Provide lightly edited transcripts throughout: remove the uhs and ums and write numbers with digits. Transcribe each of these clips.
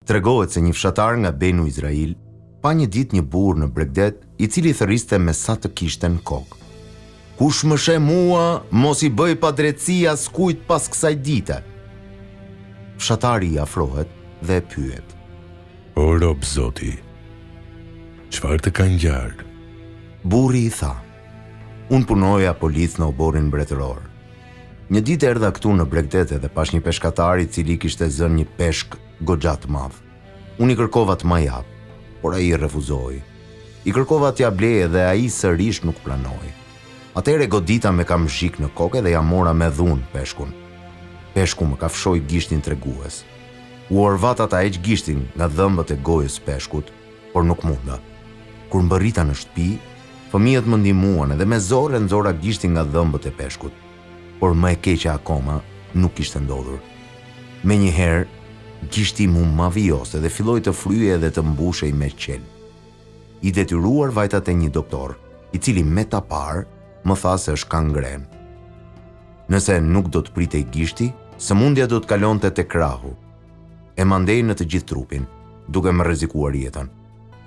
Tregohet se një fshatar nga Benu Izrail pa një ditë një burr në Bregdet i cili thërriste me sa të kishte në kokë. Kush më sheh mua, mos i bëj padrejtësi askujt pas kësaj dite. Fshatari i afrohet dhe e pyet. O rob zoti, çfarë të ka ngjarë? Burri i tha, unë punoja policë në oborin mbretëror. Një ditë erdha këtu në Bregdet dhe pash një peshkatar i cili kishte zënë një peshk goxha të madh. Unë i kërkova të ma jap, por ai refuzoi. I kërkova t'ja blej dhe ai sërish nuk pranoi. Atëherë godita me kam zhik në kokë dhe ja mora me dhunë peshkun. Peshku më kafshoi gishtin tregues. U orvata ta heq gishtin nga dhëmbët e gojës peshkut, por nuk munda. Kur mbërrita në shtëpi, fëmijët më ndihmuan dhe me zorë nxora gishtin nga dhëmbët e peshkut. Por më e keqja akoma nuk kishte ndodhur. Menjëherë, gishti mu mavioste dhe filloi të fryej dhe të mbushej me qel. I detyruar vajta te një doktor, i cili me ta parë më tha se është kangren. Nëse nuk do të pritej gishti, sëmundja do të kalonte te krahu. E mandej në të gjithë trupin, duke më rrezikuar jetën.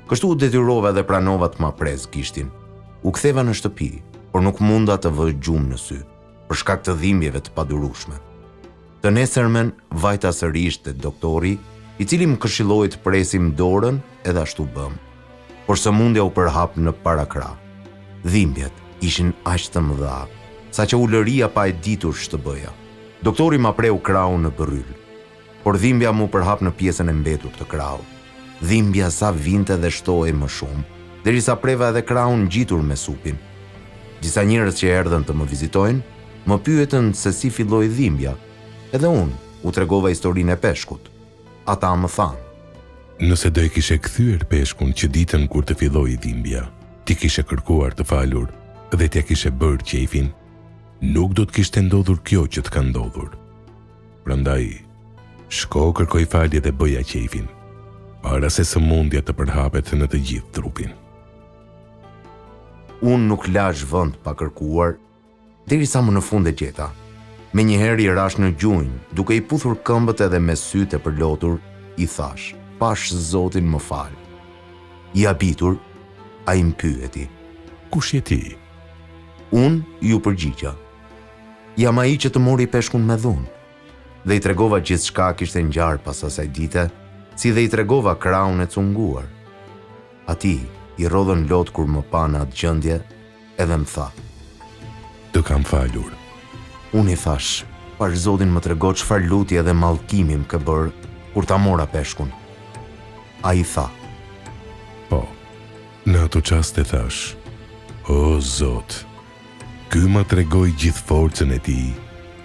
Kështu u detyrova dhe pranova të ma pres gishtin. U ktheva në shtëpi, por nuk munda të vë gjumë në sy, për shkak të dhimbjeve të padurueshme. Të nesërmen vajta sërish te doktori, i cili më këshilloi të presim dorën edhe ashtu bëm. Por sëmundja u përhap në parakrah. Dhimbjet ishin aq të mëdha, saqë u lëria pa e ditur ç'të bëja. Doktori ma preu krahun në bërryl, por dhimbja mu përhap në pjesën e mbetur të krahut. Dhimbja sa vinte dhe shtohej më shumë, derisa preva edhe krahun ngjitur me supin. Disa njerëz që erdhën të më vizitojnë, më pyetën se si filloi dhimbja, edhe unë u tregova historinë e peshkut. Ata më thanë, nëse do e kishe kthyer peshkun që ditën kur të filloi dhimbja, ti kishe kërkuar të falur dhe t'ja kishe bërë qefin, nuk do të kishte ndodhur kjo që të ka ndodhur. Prandaj, shko kërkoj falje dhe bëja qefin, para se sëmundja të përhapet në të gjithë trupin. Unë nuk lash vend pa kërkuar, derisa më në fund e gjeta. Menjëherë i rash në gjunjë, duke i puthur këmbët edhe me sytë e përlotur, i thash, pash Zotin më fal. I habitur, ai më pyeti, kush je ti? Unë ju përgjigja, jam ai që të mori peshkun me dhunë. Dhe i tregova gjithçka kishte ngjarë pas asaj dite, si dhe i tregova krahun e cunguar. Ati i rodhën lot kur më pa në atë gjendje, edhe më tha, të kam falur. Unë i thash, pash Zotin më trego çfarë lutje dhe mallkimi më ke bërë kur ta mora peshkun. Ai tha, po, në ato çaste thash, o Zot, ky më tregoi gjithë forcën e tij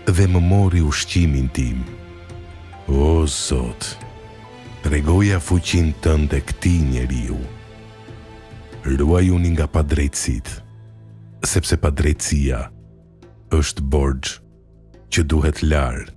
dhe më mori ushqimin tim. O Zot, tregoja fuqinë tënde këtij njeriu. Ruajuni nga padrejtësitë, sepse padrejtësia është borxh që duhet larë